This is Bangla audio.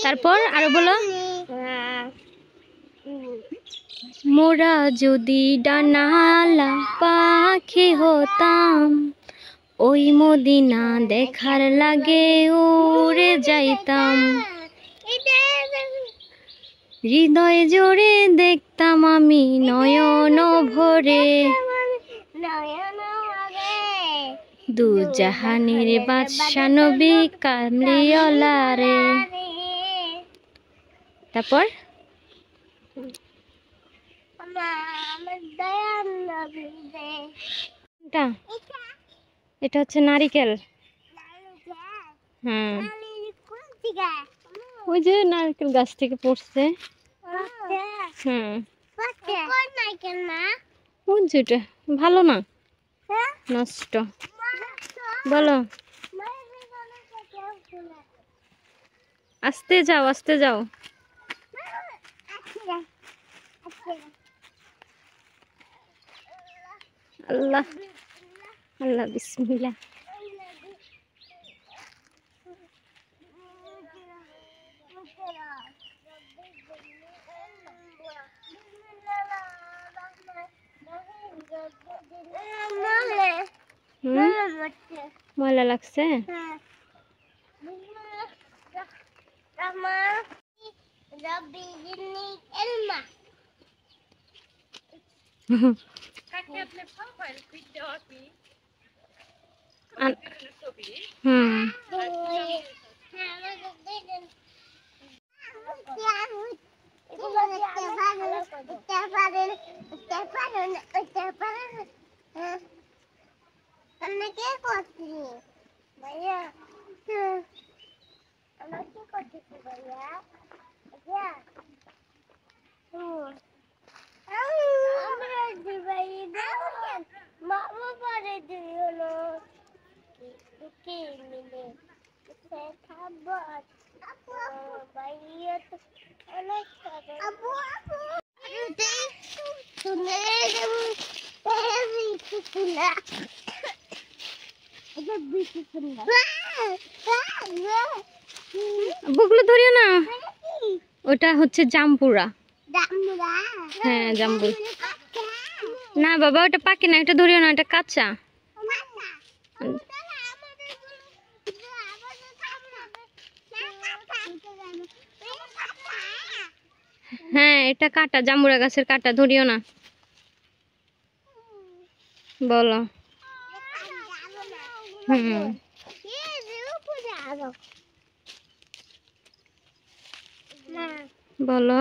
তারপর আরো বলো, মোরা যদি ডানাওয়ালা পাখি হতাম, ওই মদিনা দেখার লাগে উড়ে যাইতাম। হৃদয় জোরে দেখতাম আমি নয়ন ভরে, দু জাহানের বাদশা নবী কামলিওয়ালা রে। তারপর এটা হচ্ছে নারিকেল। হ্যাঁ, ওই যে নারকেল গাছ থেকে পড়ছে। হ্যাঁ, যেটা ভালো না, নষ্ট। বলো, আস্তে যাও, আস্তে যাও। আল্লাহ আল্লাহ, বিসমিল্লাহ। ময়লা লাগছে। বুকলো ধরিও না, ওটা হচ্ছে জাম্বুরা। হ্যাঁ, জাম্বুরা না বাবা, ওটা পাকে না, ওটা ধরিও না, এটা কাঁচা। হ্যাঁ, এটা কাটা, জাম্বুরা গাছের কাটা, ধরিও না। বলো। বলো।